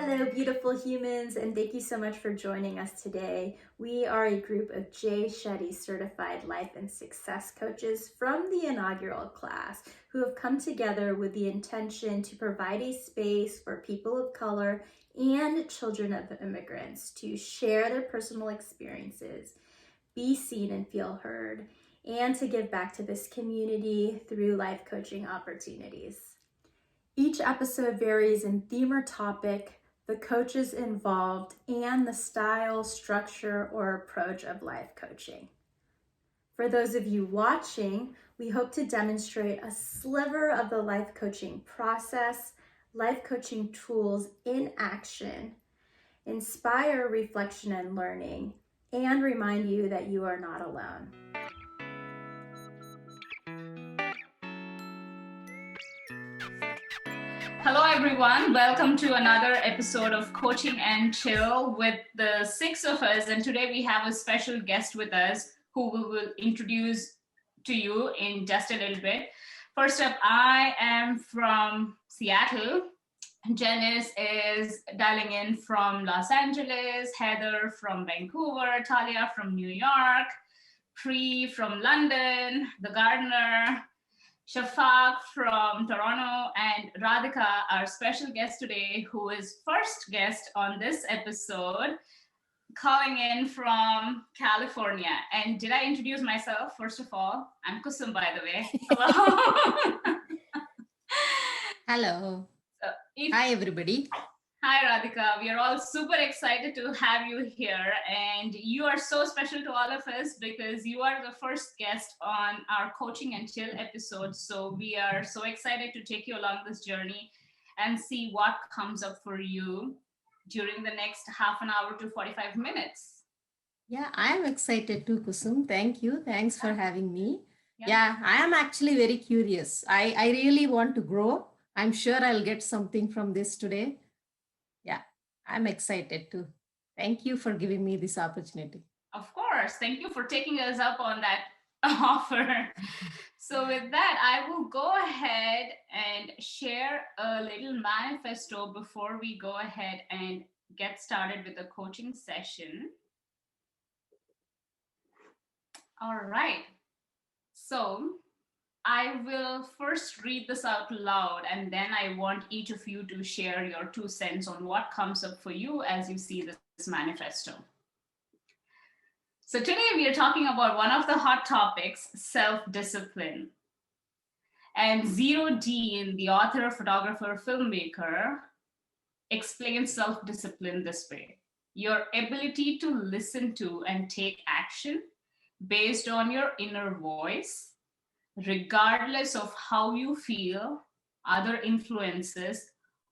Hello, beautiful humans, and thank you so much for joining us today. We are a group of Jay Shetty certified life and success coaches from the inaugural class who have come together with the intention to provide a space for people of color and children of immigrants to share their personal experiences, be seen and feel heard, and to give back to this community through life coaching opportunities. Each episode varies in theme or topic, the coaches involved, and the style, structure, or approach of life coaching. For those of you watching, we hope to demonstrate a sliver of the life coaching process, life coaching tools in action, inspire reflection and learning, and remind you that you are not alone. Hello, everyone. Welcome to another episode of Coaching and Chill with the six of us. And today we have a special guest with us who we will introduce to you in just a little bit. First up, I am from Seattle. Janice is dialing in from Los Angeles, Heather from Vancouver, Talia from New York, Pri from London, The Gardener, Shafaq from Toronto, and Radhika, our special guest today, who is first guest on this episode, calling in from California. And did I introduce myself? First of all, I'm Kusum, by the way. Hello. Hello. Hi, everybody. Hi, Radhika. We are all super excited to have you here. And you are so special to all of us because you are the first guest on our Coaching and Chill episode. So we are so excited to take you along this journey and see what comes up for you during the next half an hour to 45 minutes. Yeah, I'm excited too, Kusum. Thank you. Thanks for having me. Yeah, I am actually very curious. I really want to grow. I'm sure I'll get something from this today. Yeah, I'm excited too. Thank you for giving me this opportunity. Of course. Thank you for taking us up on that offer. So with that, I will go ahead and share a little manifesto before we go ahead and get started with the coaching session. All right. So I will first read this out loud, and then I want each of you to share your 2 cents on what comes up for you as you see this manifesto. So today we are talking about one of the hot topics, self-discipline. And Zero Dean, the author, photographer, filmmaker, explains self-discipline this way: your ability to listen to and take action based on your inner voice, regardless of how you feel, other influences,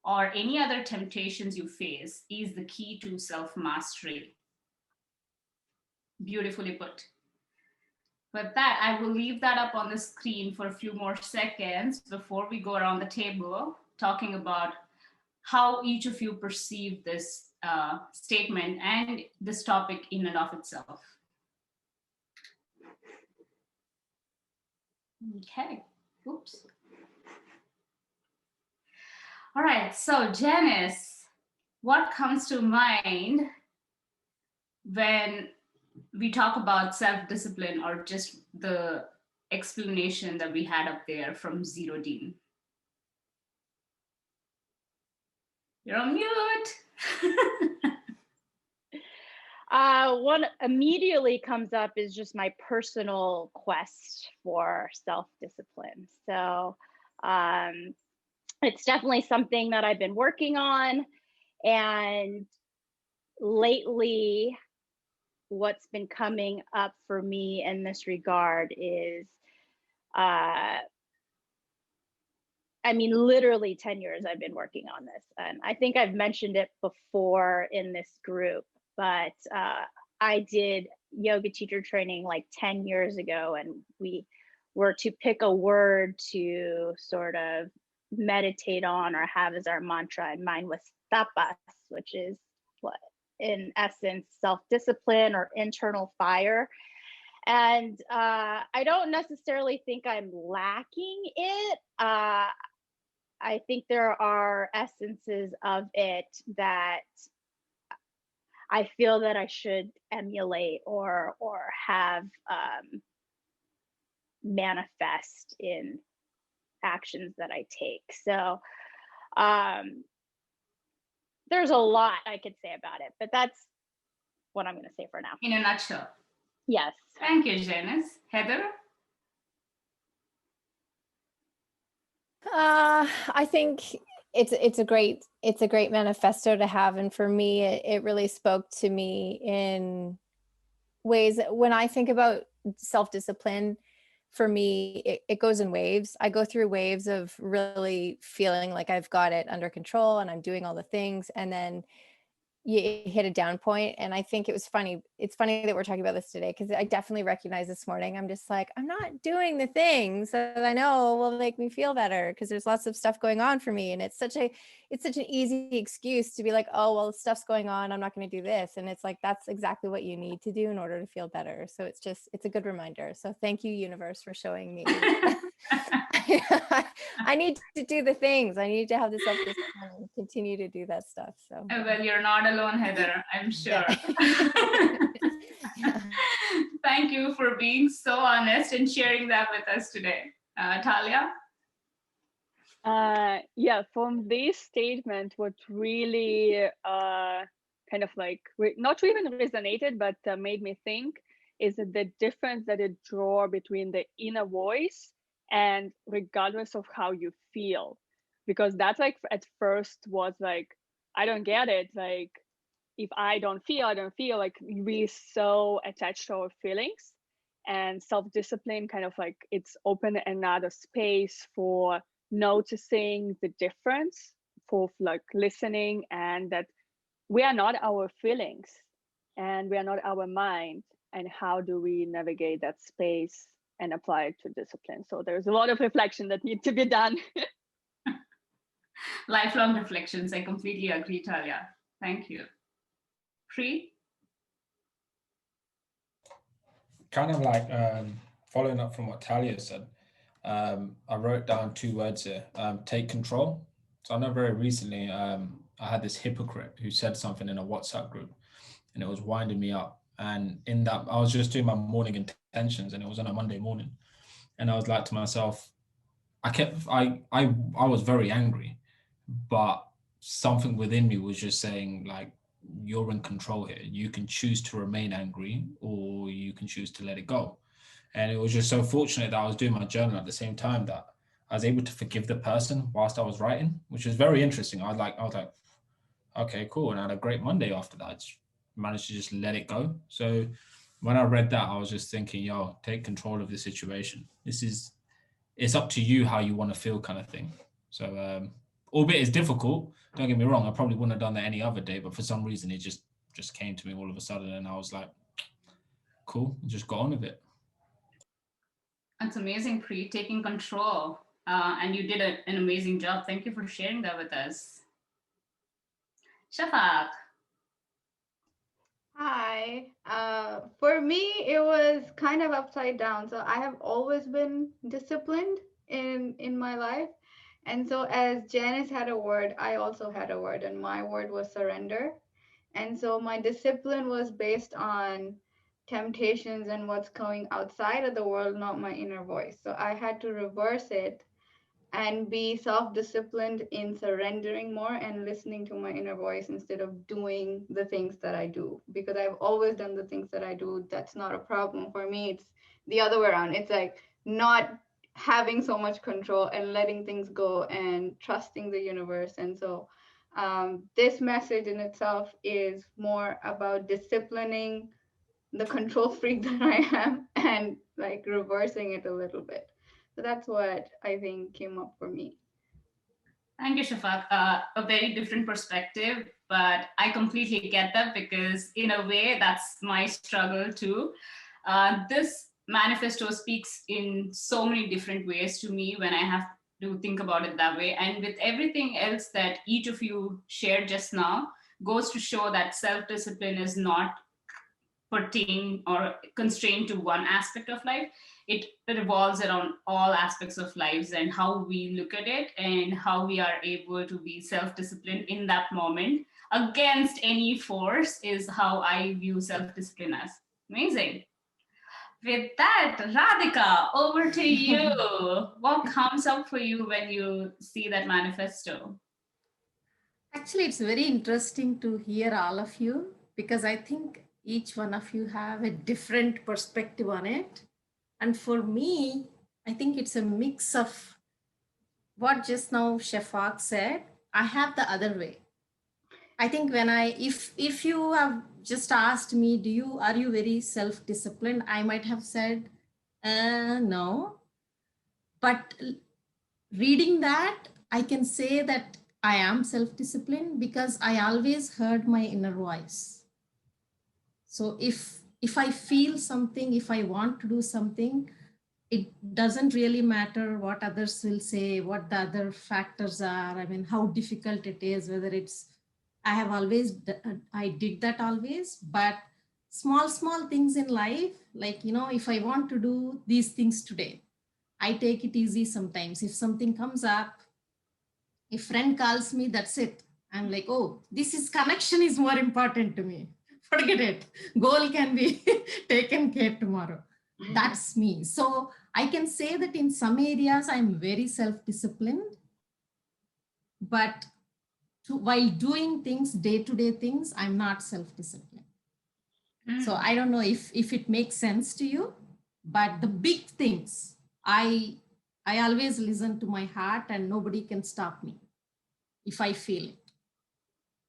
or any other temptations you face, is the key to self-mastery. Beautifully put. With that, I will leave that up on the screen for a few more seconds before we go around the table talking about how each of you perceive this statement and this topic in and of itself. Okay, oops. All right, so Janice, what comes to mind when we talk about self-discipline, or just the explanation that we had up there from Zero Dean? You're on mute. What immediately comes up is just my personal quest for self-discipline. So it's definitely something that I've been working on. And lately, what's been coming up for me in this regard is, literally 10 years I've been working on this. And I think I've mentioned it before in this group, but I did yoga teacher training like 10 years ago, and we were to pick a word to sort of meditate on or have as our mantra, and mine was tapas, which is what, in essence, self-discipline or internal fire. And I don't necessarily think I'm lacking it. I think there are essences of it that I feel that I should emulate or have manifest in actions that I take. So there's a lot I could say about it, but that's what I'm going to say for now. In a nutshell. Yes. Thank you, Janice. Heather? I think it's a great manifesto to have, and for me it really spoke to me in ways. When I think about self-discipline, for me it goes in waves. I go through waves of really feeling like I've got it under control and I'm doing all the things, and then you hit a down point. And I think it's funny that we're talking about this today, because I definitely recognize this morning, I'm just like, I'm not doing the things that I know will make me feel better, because there's lots of stuff going on for me. And it's such an easy excuse to be like, oh, well, stuff's going on, I'm not going to do this. And it's like, that's exactly what you need to do in order to feel better. So it's a good reminder. So thank you, universe, for showing me. I need to do the things. I need to have the self-discipline and continue to do that stuff. So well, you're not alone, Heather, I'm sure. Yeah. Thank you for being so honest and sharing that with us today. Talia? Yeah, from this statement, what really kind of like not even resonated, but made me think is the difference that it draws between the inner voice and regardless of how you feel. Because that's like at first was like, I don't get it. Like, if I don't feel, I don't feel. Like, we're so attached to our feelings, and self-discipline kind of like it's open another space for noticing the difference, for like listening, and that we are not our feelings and we are not our mind, and how do we navigate that space and apply it to discipline. So there's a lot of reflection that needs to be done. Lifelong reflections. I completely agree, Talia. Thank you. Pri? Kind of like following up from what Talia said, I wrote down 2 words here, take control. So I know very recently I had this hypocrite who said something in a WhatsApp group, and it was winding me up. And in that, I was just doing my morning intentions, and it was on a Monday morning. And I was like to myself, I was very angry, but something within me was just saying, like, you're in control here. You can choose to remain angry, or you can choose to let it go. And it was just so fortunate that I was doing my journal at the same time that I was able to forgive the person whilst I was writing, which was very interesting. I was like, okay, cool. And I had a great Monday after that. I just managed to just let it go. So when I read that, I was just thinking, yo, take control of the situation. It's up to you how you want to feel, kind of thing. So albeit it's difficult, don't get me wrong, I probably wouldn't have done that any other day, but for some reason it just came to me all of a sudden, and I was like, cool, just got on with it. That's amazing, Pri, taking control. And you did an amazing job. Thank you for sharing that with us. Shafaq. Hi. For me, it was kind of upside down. So I have always been disciplined in my life. And so as Janice had a word, I also had a word, and my word was surrender. And so my discipline was based on temptations and what's going outside of the world, not my inner voice. So I had to reverse it and be self-disciplined in surrendering more and listening to my inner voice instead of doing the things that I do, because I've always done the things that I do. That's not a problem for me. It's the other way around. It's like not having so much control and letting things go and trusting the universe. And so this message in itself is more about disciplining the control freak that I am and like reversing it a little bit. So that's what I think came up for me. Thank you, Shafaq. A very different perspective, but I completely get that, because in a way that's my struggle too. This manifesto speaks in so many different ways to me when I have to think about it that way. And with everything else that each of you shared just now, goes to show that self-discipline is not pertain or constrained to one aspect of life. it revolves around all aspects of lives and how we look at it and how we are able to be self-disciplined in that moment against any force is how I view self-discipline as. Amazing. With that, Radhika, over to you. What comes up for you when you see that manifesto? Actually, it's very interesting to hear all of you because I think each one of you have a different perspective on it. And for me, I think it's a mix of what just now Shafaq said. I have the other way. I think when if you have just asked me, are you very self-disciplined? I might have said, no. But reading that, I can say that I am self-disciplined because I always heard my inner voice. So if I feel something, if I want to do something, it doesn't really matter what others will say, what the other factors are. I mean, how difficult it is, whether it's, I did that always, but small things in life, like, if I want to do these things today, I take it easy sometimes. If something comes up, if friend calls me, that's it. I'm like, oh, connection is more important to me. Forget it. Goal can be taken care tomorrow. That's me. So I can say that in some areas, I'm very self-disciplined, but while doing things, day-to-day things, I'm not self-disciplined. So I don't know if it makes sense to you, but the big things, I always listen to my heart and nobody can stop me if I feel it.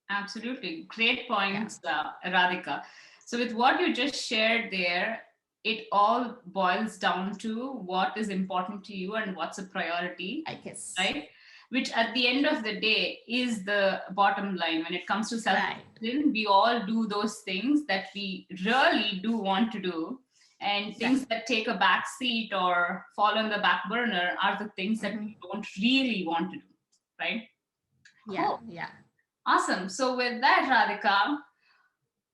Absolutely. Great points, Radhika. So with what you just shared there, it all boils down to what is important to you and what's a priority. I guess. Right? Which at the end of the day is the bottom line. When it comes to self-discipline, we all do those things that we really do want to do. And things that take a back seat or fall on the back burner are the things that we don't really want to do. Right? Yeah, Cool. yeah. Awesome. So with that, Radhika,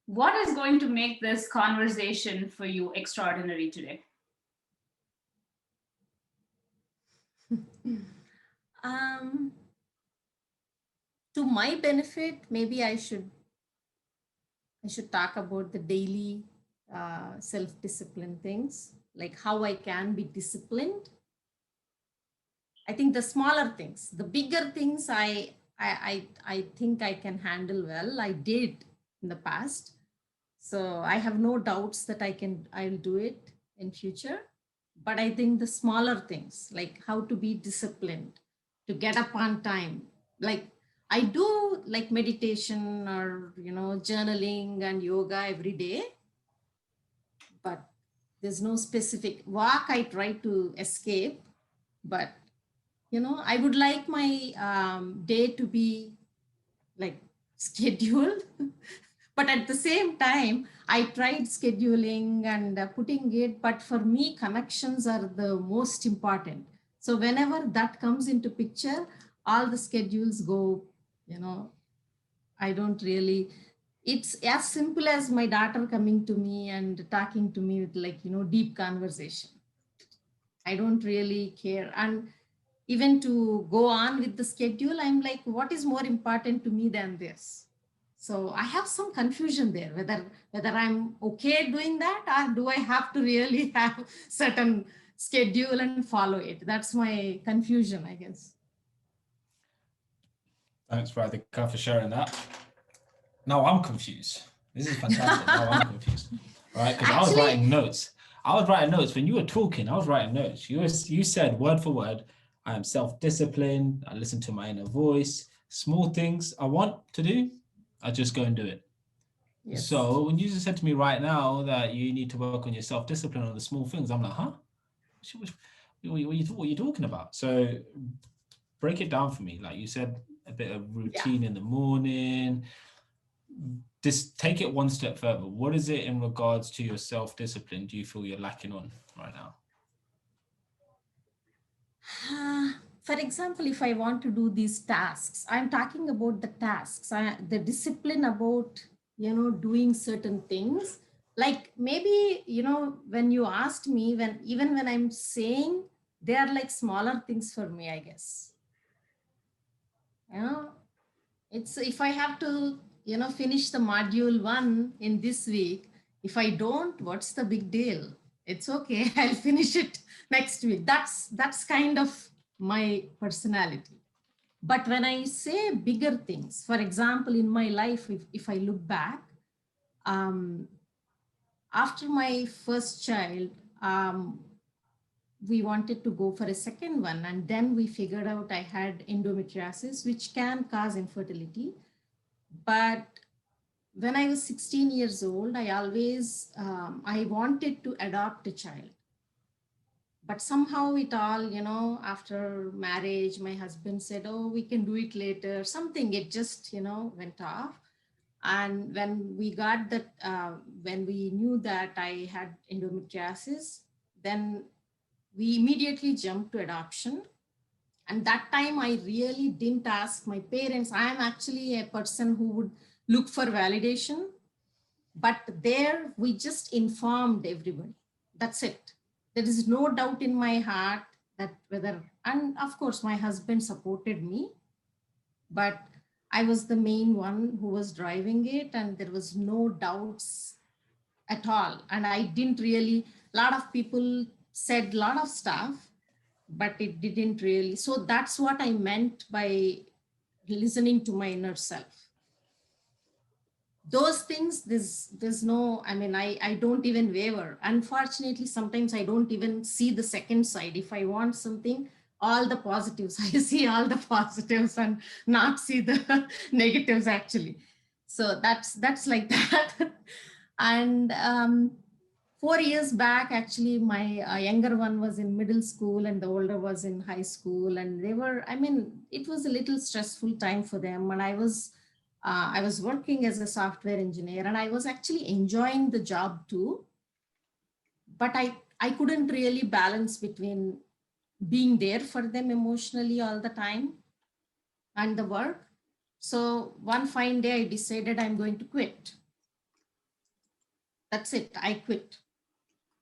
what is going to make this conversation for you extraordinary today? To my benefit, maybe I should talk about the daily self-discipline things, like how I can be disciplined. I think the smaller things, the bigger things, I think I can handle well. I did in the past, so I have no doubts that I'll do it in future. But I think the smaller things, like how to be disciplined, to get up on time, like I do like meditation or journaling and yoga every day, but there's no specific walk I try to escape. But I would like my day to be like scheduled. But at the same time, I tried scheduling and putting it, but for me, connections are the most important. So whenever that comes into picture, all the schedules go, I don't really, it's as simple as my daughter coming to me and talking to me with deep conversation. I don't really care. And even to go on with the schedule, I'm like, what is more important to me than this? So I have some confusion there, whether I'm okay doing that or do I have to really have certain schedule and follow it? That's my confusion, I guess. Thanks, Radhika, for sharing that. Now I'm confused. This is fantastic. Now I'm confused, right? Because I was writing notes. When you were talking. I was writing notes. You said word for word, I am self-disciplined. I listen to my inner voice. Small things I want to do, I just go and do it. Yes. So when you just said to me right now that you need to work on your self-discipline on the small things, I'm like, huh? What are you talking about? So break it down for me. Like you said, a bit of routine in the morning. Just take it one step further. What is it in regards to your self-discipline do you feel you're lacking on right now? For example, if I want to do these tasks, I'm talking about the tasks, the discipline about, doing certain things. like maybe, when you asked me, even when I'm saying, they are like smaller things for me, I guess. It's, if I have to, finish the module 1 in this week, if I don't, what's the big deal? It's okay. I'll finish it next week. That's kind of my personality. But when I say bigger things, for example, in my life, if I look back, after my first child, we wanted to go for a second one. And then we figured out I had endometriosis, which can cause infertility. But when I was 16 years old, I always, I wanted to adopt a child. But somehow it all, after marriage, my husband said, oh, we can do it later. Something, it just, went off. And when we got that, when we knew that I had endometriosis, then we immediately jumped to adoption. And that time I really didn't ask my parents. I am actually a person who would look for validation. But there we just informed everybody. That's it. There is no doubt in my heart that whether, and of course my husband supported me, but I was the main one who was driving it, and there was no doubts at all. And I didn't really, a lot of people said a lot of stuff, but it didn't really. So that's what I meant by listening to my inner self. Those things, there's no, I mean, I don't even waver. Unfortunately, sometimes I don't even see the second side. If I want something, all the positives, I see all the positives and not see the negatives actually. So that's like that. And 4 years back, actually, my younger one was in middle school and the older was in high school. And they were, I mean, it was a little stressful time for them. And I was working as a software engineer, and I was actually enjoying the job too. But I couldn't really balance between being there for them emotionally all the time and the work. So one fine day I decided I'm going to quit. That's it. I quit.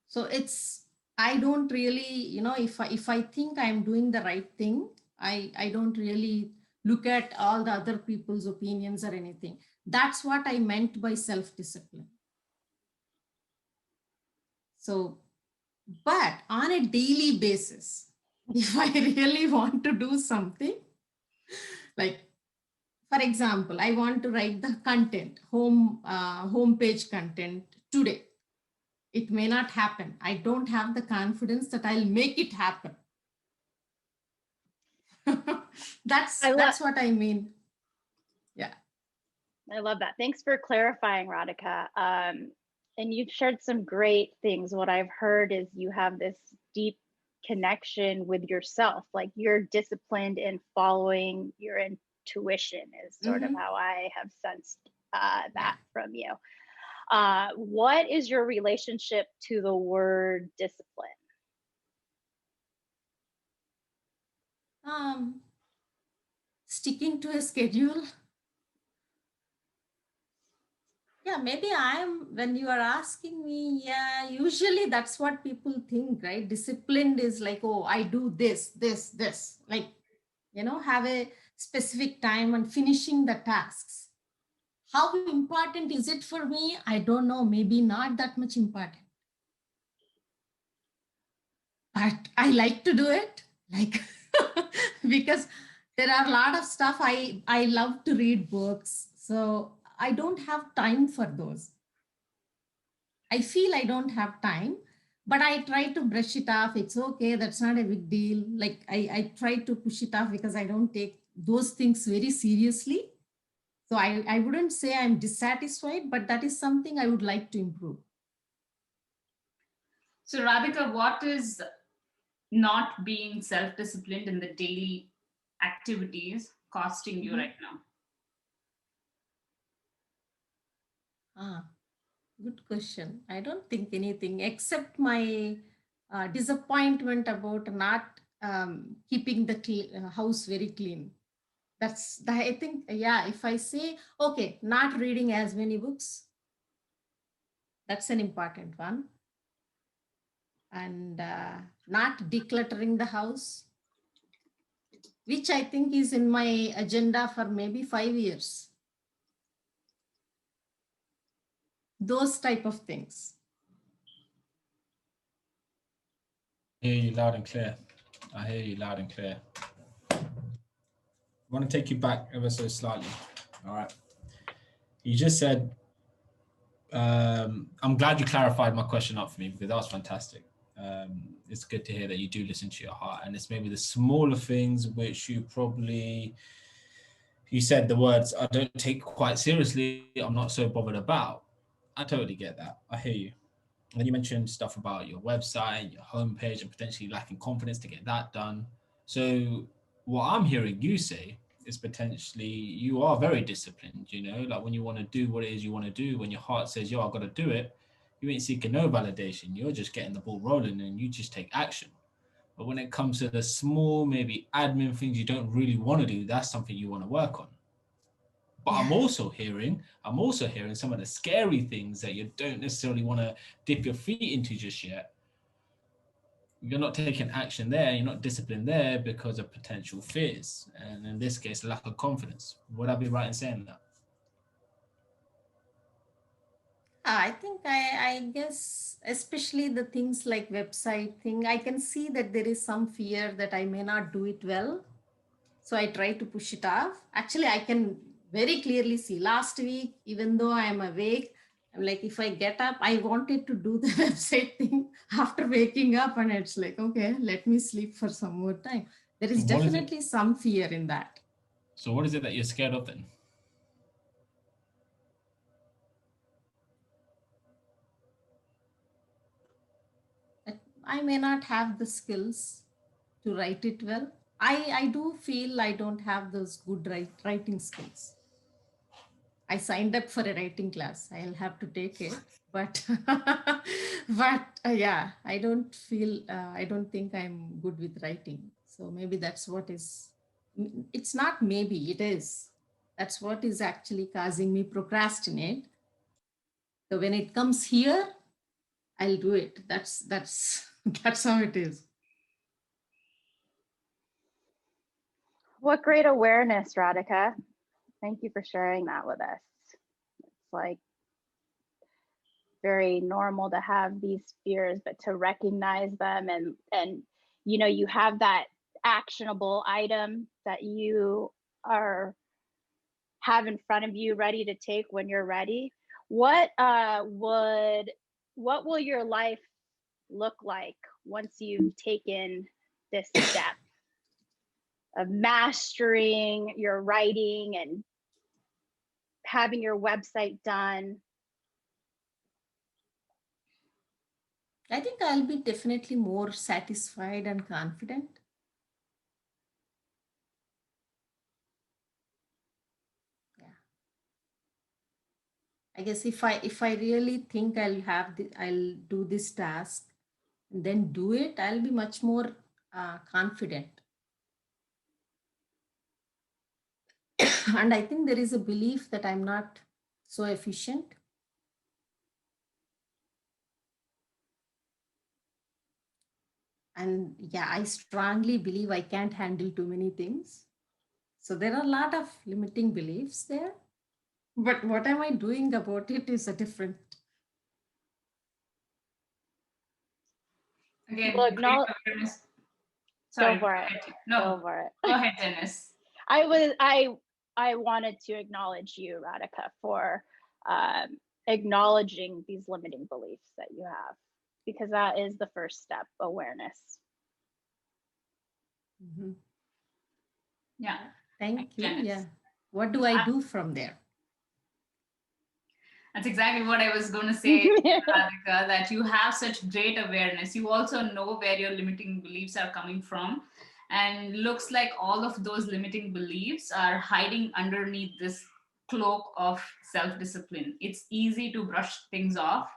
So it's, I don't really, if I think I'm doing the right thing, I don't really look at all the other people's opinions or anything. That's what I meant by self-discipline. So, but on a daily basis, if I really want to do something, like, for example, I want to write the content, homepage content today. It may not happen. I don't have the confidence that I'll make it happen. That's what I mean. Yeah. I love that. Thanks for clarifying, Radhika. And you've shared some great things. What I've heard is you have this deep connection with yourself, like you're disciplined in following your intuition is sort of how I have sensed that from you. What is your relationship to the word discipline? Sticking to a schedule. Yeah, maybe when you are asking me, yeah, usually that's what people think, right? Disciplined is like, oh, I do this, like, have a specific time and finishing the tasks. How important is it for me? I don't know, maybe not that much important. But I like to do it, like, because there are a lot of stuff. I love to read books. So I don't have time for those. I feel I don't have time, but I try to brush it off. It's okay. That's not a big deal. Like I try to push it off because I don't take those things very seriously. So I wouldn't say I'm dissatisfied, but that is something I would like to improve. So Radhika, what is not being self-disciplined in the daily activities costing you right now? Good question. I don't think anything except my disappointment about not keeping the house very clean. I think, yeah, if I say, okay, not reading as many books, That's an important one. And not decluttering the house, which I think is in my agenda for maybe 5 years. Those type of things. I hear you loud and clear. I hear you loud and clear. I want to take you back ever so slightly. All right. You just said, I'm glad you clarified my question up for me because that was fantastic. It's good to hear that you do listen to your heart, and it's maybe the smaller things which you said the words, I don't take quite seriously, I'm not so bothered about. I totally get that. I hear you. And you mentioned stuff about your website, your homepage, and potentially lacking confidence to get that done. So what I'm hearing you say is potentially you are very disciplined, like when you want to do what it is you want to do, when your heart says, yo, I've got to do it, you ain't seeking no validation. You're just getting the ball rolling and you just take action. But when it comes to the small, maybe admin things you don't really want to do, that's something you want to work on. But yeah. I'm also hearing some of the scary things that you don't necessarily want to dip your feet into just yet. You're not taking action there, you're not disciplined there because of potential fears. And in this case, lack of confidence. Would I be right in saying that? I think I guess, especially the things like website thing, I can see that there is some fear that I may not do it well. So I try to push it off. Actually, I can very clearly see last week, even though I am awake, I'm like, if I get up, I wanted to do the website thing after waking up. And it's like, okay, let me sleep for some more time. There is definitely some fear in that. So what is it that you're scared of then? I may not have the skills to write it well. I do feel I don't have those good writing skills. I signed up for a writing class. I'll have to take it, but yeah, I don't think I'm good with writing. So maybe that's what is. It's not maybe, it is. That's what is actually causing me procrastinate. So when it comes here, I'll do it. That's how it is. What great awareness, Radhika. Thank you for sharing that with us. It's like very normal to have these fears, but to recognize them and you have that actionable item that you have in front of you ready to take when you're ready. What will your life look like once you've taken this step of mastering your writing and having your website done? I think I'll be definitely more satisfied and confident. Yeah. I guess if I really think I'll do this task and then do it, I'll be much more confident. And I think there is a belief that I'm not so efficient. And yeah, I strongly believe I can't handle too many things. So there are a lot of limiting beliefs there. But what am I doing about it is a different. Again, Look, no, sorry, go for it. No, go for it. Go ahead, Janice. I wanted to acknowledge you, Radhika, for acknowledging these limiting beliefs that you have, because that is the first step, awareness. Mm-hmm. Yeah. Thank you. Janice. Yeah. What do I do from there? That's exactly what I was going to say, Radhika, that you have such great awareness. You also know where your limiting beliefs are coming from. And looks like all of those limiting beliefs are hiding underneath this cloak of self-discipline. It's easy to brush things off,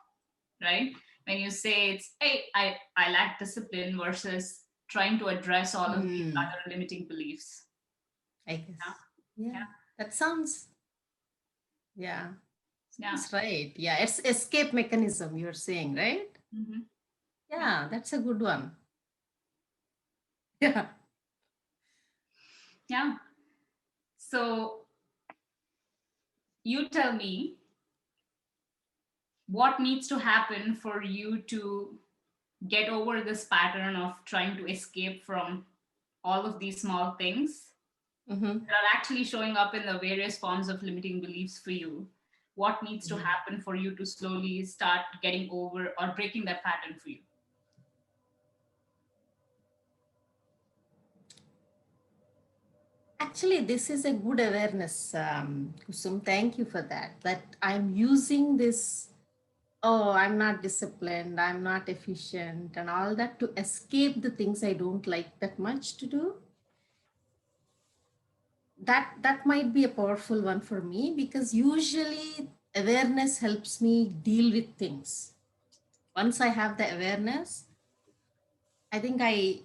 right? When you say it's, hey, I lack discipline versus trying to address all of these other limiting beliefs. I guess. Yeah. That sounds Yeah. That's right. Yeah, it's escape mechanism, you're saying, right? Mm-hmm. Yeah, that's a good one. Yeah. Yeah. So you tell me what needs to happen for you to get over this pattern of trying to escape from all of these small things Mm-hmm. that are actually showing up in the various forms of limiting beliefs for you. What needs to happen for you to slowly start getting over or breaking that pattern for you? Actually, this is a good awareness, Kusum. Thank you for that. That I'm using this, oh, I'm not disciplined, I'm not efficient, and all that to escape the things I don't like that much to do. That might be a powerful one for me, because usually awareness helps me deal with things. Once I have the awareness, I think I'm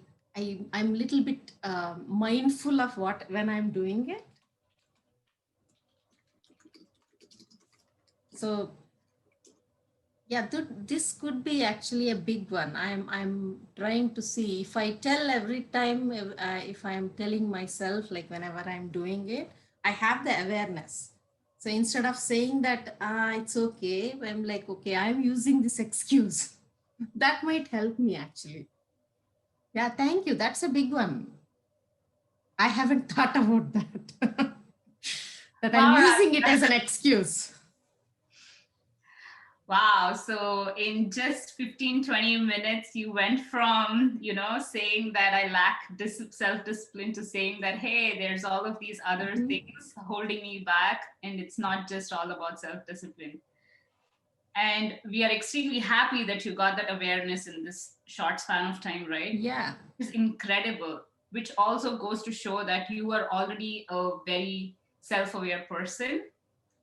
a little bit mindful of what when I'm doing it. So yeah, this could be actually a big one. I'm trying to see if I tell every time, if I'm telling myself, like whenever I'm doing it, I have the awareness. So instead of saying that it's okay, I'm like, okay, I'm using this excuse. That might help me actually. Yeah, thank you. That's a big one. I haven't thought about that. That I'm Wow, using it as an excuse. Wow. So in just 15-20 minutes, you went from, saying that I lack self-discipline to saying that, hey, there's all of these other things holding me back. And it's not just all about self-discipline. And we are extremely happy that you got that awareness in this short span of time, right? Yeah. It's incredible, which also goes to show that you are already a very self-aware person.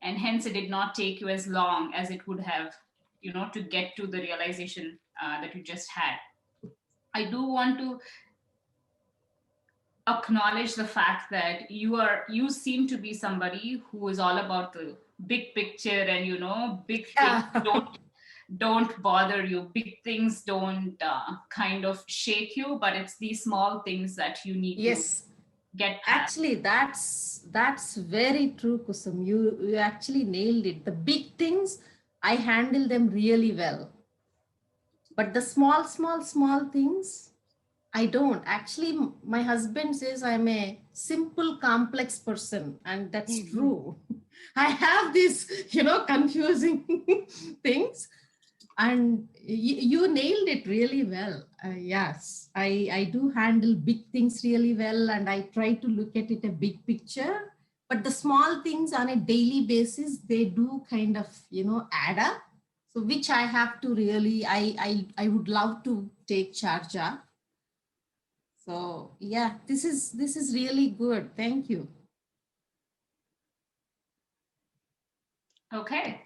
And hence it did not take you as long as it would have, to get to the realization that you just had. I do want to acknowledge the fact that you seem to be somebody who is all about the big picture, and big things don't bother you, big things don't kind of shake you, but it's these small things that you need to get past. Actually, that's very true, Kusum. You actually nailed it. The big things, I handle them really well. But the small things, I don't. Actually, my husband says I'm a simple, complex person, and that's true. I have these, confusing things, and you nailed it really well. Yes, I do handle big things really well, and I try to look at it a big picture. But the small things on a daily basis, they do kind of, add up. So which I have to really, I would love to take charge of. So yeah, this is really good. Thank you. Okay.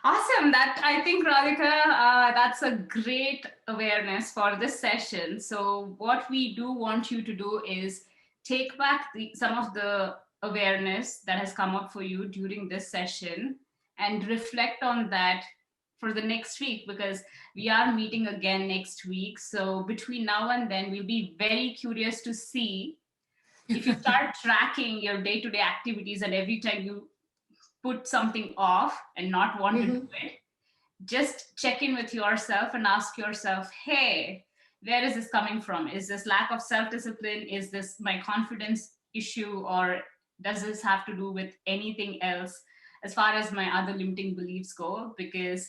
Awesome. That I think, Radhika, that's a great awareness for this session. So what we do want you to do is take back some of the awareness that has come up for you during this session and reflect on that for the next week, because we are meeting again next week. So between now and then, we'll be very curious to see if you start tracking your day-to-day activities, and every time you put something off and not want to do it, just check in with yourself and ask yourself, hey, where is this coming from? Is this lack of self-discipline? Is this my confidence issue? Or does this have to do with anything else as far as my other limiting beliefs go? Because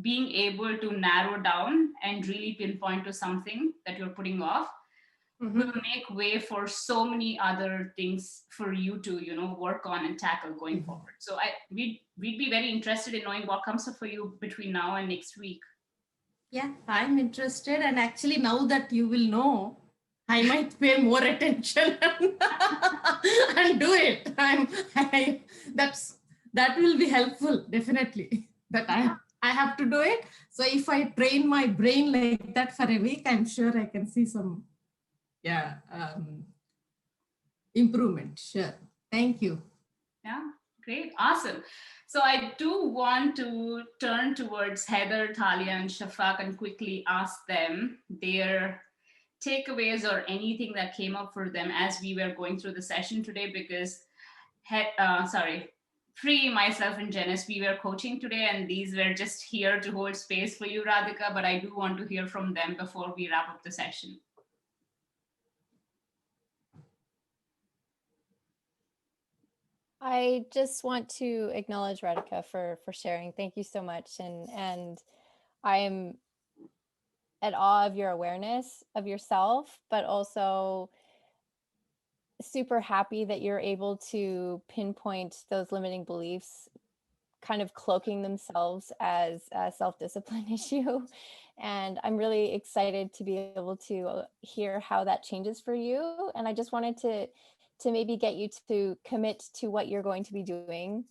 being able to narrow down and really pinpoint to something that you're putting off will make way for so many other things for you to, work on and tackle going forward. So we'd be very interested in knowing what comes up for you between now and next week. Yeah, I'm interested, and actually now that you will know, I might pay more attention and do it. That will be helpful, definitely. That I have to do it. So if I train my brain like that for a week, I'm sure I can see some improvement. Sure. Thank you. Yeah, Great, awesome. So I do want to turn towards Heather, Talia, and Shafaq and quickly ask them their takeaways or anything that came up for them as we were going through the session today, because Free, myself, and Janice, we were coaching today, and these were just here to hold space for you, Radhika, but I do want to hear from them before we wrap up the session. I just want to acknowledge Radhika for sharing. Thank you so much. And I am at awe of your awareness of yourself, but also super happy that you're able to pinpoint those limiting beliefs kind of cloaking themselves as a self-discipline issue. And I'm really excited to be able to hear how that changes for you. And I just wanted to maybe get you to commit to what you're going to be doing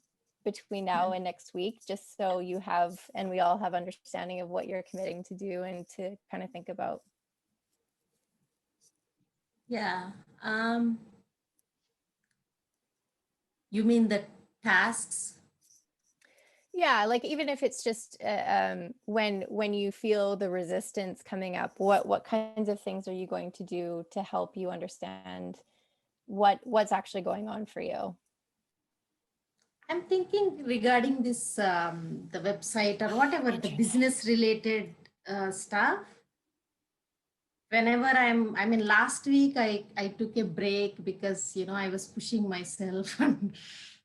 between now and next week, just so you have, and we all have understanding of what you're committing to do and to kind of think about. Yeah. You mean the tasks? Yeah, like even if it's just when you feel the resistance coming up, what kinds of things are you going to do to help you understand what's actually going on for you? I'm thinking regarding this the website or whatever the business related stuff. Whenever I mean last week I took a break because I was pushing myself and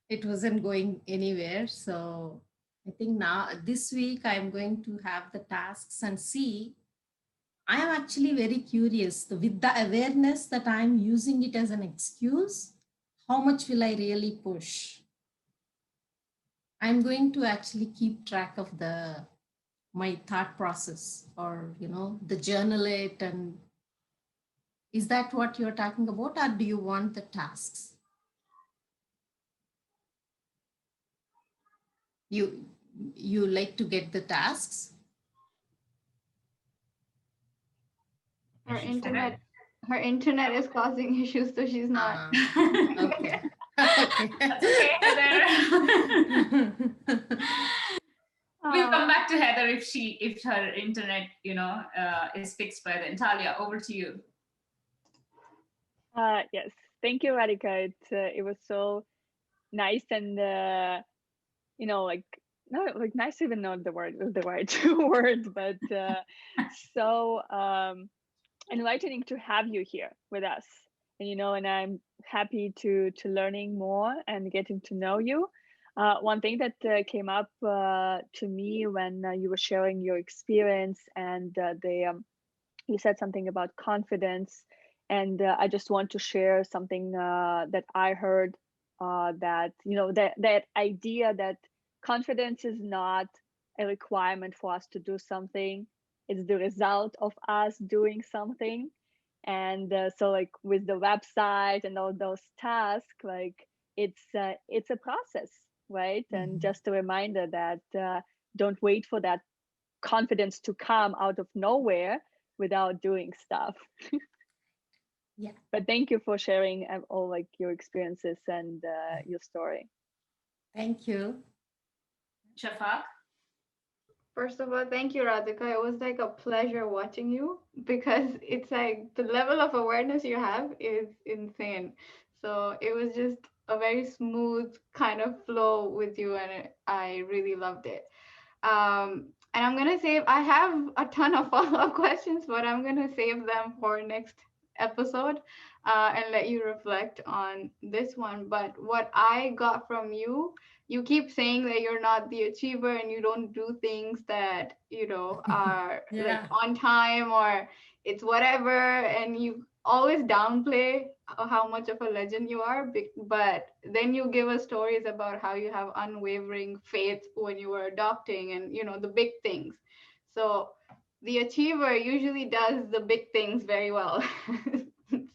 it wasn't going anywhere. So I think now this week I'm going to have the tasks and see. I am actually very curious with the awareness that I'm using it as an excuse. How much will I really push? I'm going to actually keep track of my thought process, or the journal it. And is that what you're talking about, or do you want the tasks? You like to get the tasks? Her internet is causing issues, so she's not. Okay. That's okay, Heather. We'll come back to Heather if her internet, is fixed by then. Talia, over to you. Yes, thank you, Radhika. It was so nice and nice, even not the right word, but so enlightening to have you here with us. And I'm happy to learning more and getting to know you. One thing that came up to me when you were sharing your experience, and you said something about confidence, and I just want to share something that I heard, that that idea that confidence is not a requirement for us to do something, it's the result of us doing something. And so like with the website and all those tasks, like it's a process, right? Mm-hmm. And just a reminder that don't wait for that confidence to come out of nowhere without doing stuff. Yeah. But thank you for sharing all like your experiences and your story. Thank you. Shafaq? First of all, thank you, Radhika. It was like a pleasure watching you, because it's like the level of awareness you have is insane. So it was just a very smooth kind of flow with you, and I really loved it. And I'm gonna save. I have a ton of follow-up questions, but I'm gonna save them for next episode, and let you reflect on this one. But what I got from you, you keep saying that you're not the achiever and you don't do things that are like on time, or it's whatever, and you always downplay how much of a legend you are, but then you give us stories about how you have unwavering faith when you were adopting, and the big things. So the achiever usually does the big things very well.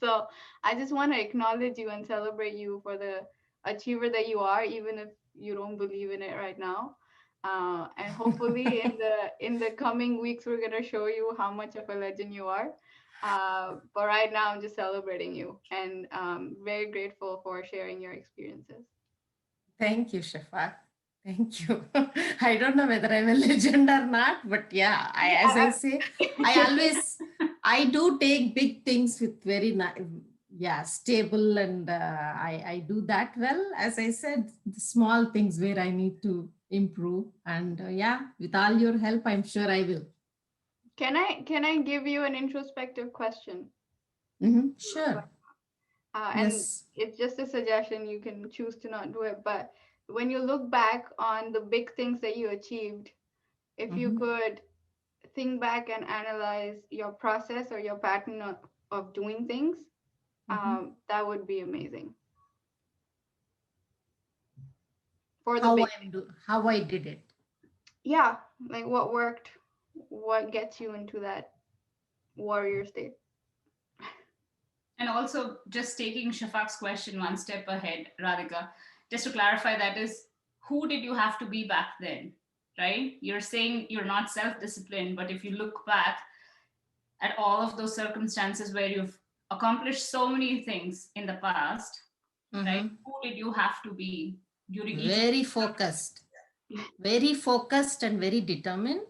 So I just want to acknowledge you and celebrate you for the achiever that you are, even if you don't believe in it right now. And hopefully in the coming weeks, we're going to show you how much of a legend you are. But right now, I'm just celebrating you, and very grateful for sharing your experiences. Thank you, Shafaq. Thank you. I don't know whether I'm a legend or not, but yeah, as I say, I do take big things with very, stable, and I do that well. As I said, the small things where I need to improve, and with all your help, I'm sure I will. Can I give you an introspective question? Sure. And it's just a suggestion. You can choose to not do it. But when you look back on the big things that you achieved, if you could think back and analyze your process or your pattern of doing things, that would be amazing. For the how I did it. Yeah, like what worked, what gets you into that warrior state. And also, just taking Shafaq's question one step ahead, Radhika, just to clarify, that is, who did you have to be back then, right? You're saying you're not self-disciplined, but if you look back at all of those circumstances where you've accomplished so many things in the past, right? Who did you have to be during each? Very focused, and very determined.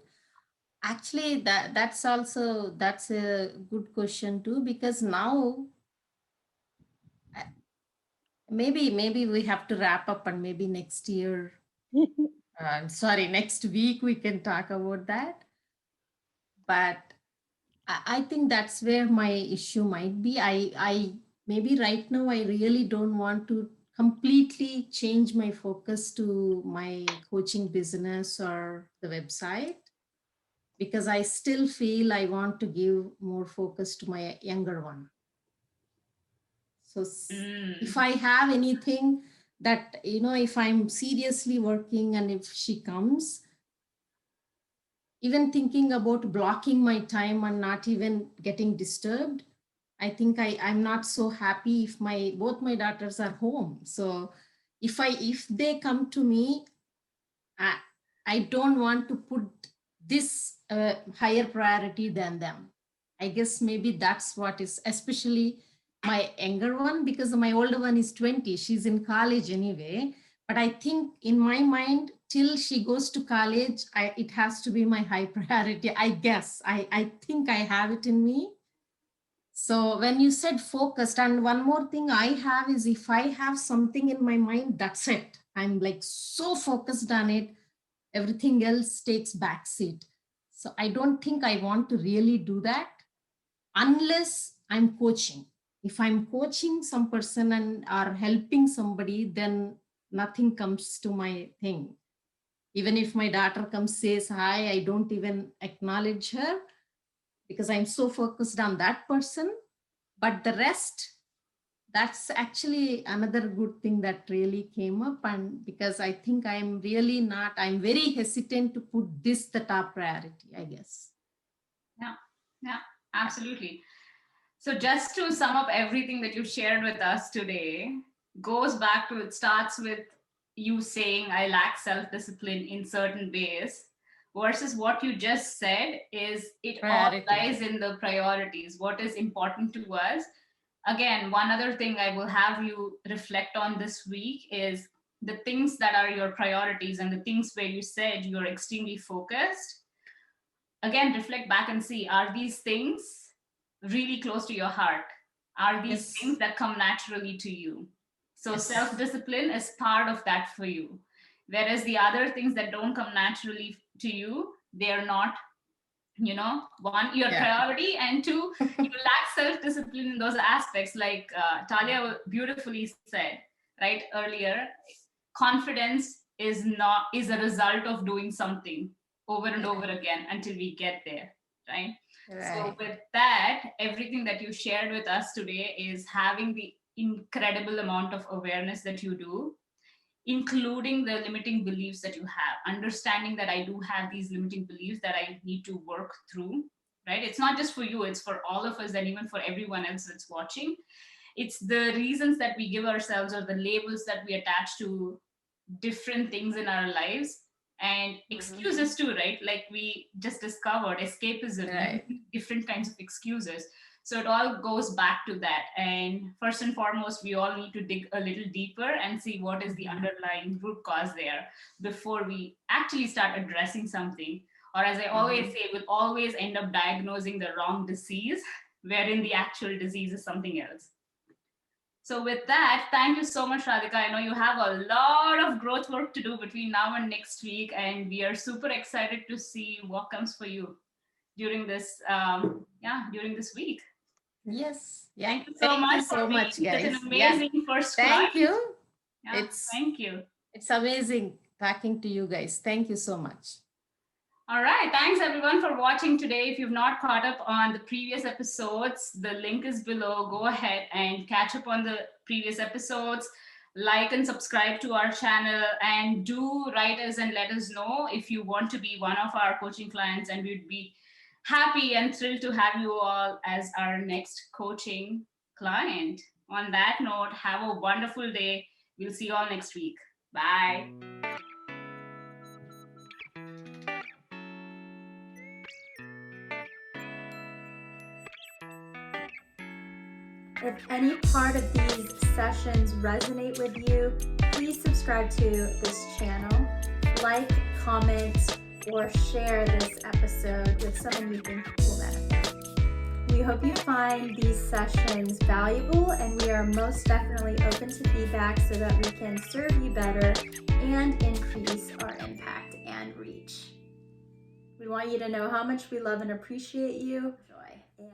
Actually, that's a good question too, because now maybe we have to wrap up, and maybe next year, next week we can talk about that. But I think that's where my issue might be. I maybe right now I really don't want to completely change my focus to my coaching business or the website, because I still feel I want to give more focus to my younger one. So if I have anything that, if I'm seriously working and if she comes, even thinking about blocking my time and not even getting disturbed, I think I'm not so happy if both my daughters are home. So if they come to me, I don't want to put this higher priority than them. I guess maybe that's what is, especially my younger one, because my older one is 20. She's in college anyway. But I think in my mind, till she goes to college, it has to be my high priority. I guess. I think I have it in me. So when you said focused, and one more thing I have is, if I have something in my mind, that's it. I'm like so focused on it. Everything else takes backseat. So I don't think I want to really do that unless I'm coaching. If I'm coaching some person and are helping somebody, then nothing comes to my thing. Even if my daughter comes, says hi, I don't even acknowledge her, because I'm so focused on that person. But the rest, that's actually another good thing that really came up. And because I think I'm very hesitant to put this the top priority, I guess. Yeah, absolutely. So just to sum up everything that you shared with us today, goes back to, it starts with you saying, I lack self-discipline in certain ways, versus what you just said is, it all lies in the priorities, what is important to us. Again, one other thing I will have you reflect on this week is the things that are your priorities and the things where you said you're extremely focused. Again, reflect back and see, are these things really close to your heart? Are these things that come naturally to you? So self-discipline is part of that for you. Whereas the other things that don't come naturally to you, they're not, one, your priority, and two, you lack self-discipline in those aspects. Like Talia beautifully said, right, earlier, confidence is a result of doing something over and over again until we get there, right? So with that, everything that you shared with us today is having the incredible amount of awareness that you do, including the limiting beliefs that you have, understanding that I do have these limiting beliefs that I need to work through, right? It's not just for you, it's for all of us, and even for everyone else that's watching. It's the reasons that we give ourselves, or the labels that we attach to different things in our lives, and excuses too, right? Like we just discovered, escapism, different kinds of excuses. So it all goes back to that. And first and foremost, we all need to dig a little deeper and see what is the underlying root cause there before we actually start addressing something. Or as I always say, we'll always end up diagnosing the wrong disease, wherein the actual disease is something else. So with that, thank you so much, Radhika. I know you have a lot of growth work to do between now and next week, and we are super excited to see what comes for you during this, during this week. Yes. Yeah. Thank you so much for being such an amazing first Thank client. you. Yeah, thank you. It's amazing talking to you guys. Thank you so much. All right. Thanks everyone for watching today. If you've not caught up on the previous episodes, the link is below. Go ahead and catch up on the previous episodes. Like and subscribe to our channel, and do write us and let us know if you want to be one of our coaching clients, and we'd be happy and thrilled to have you all as our next coaching client. On that note, have a wonderful day. We'll see you all next week. Bye. If any part of these sessions resonate with you, please subscribe to this channel, like, comment, or share this episode with someone you think will benefit. We hope you find these sessions valuable, and we are most definitely open to feedback so that we can serve you better and increase our impact and reach. We want you to know how much we love and appreciate you. Joy.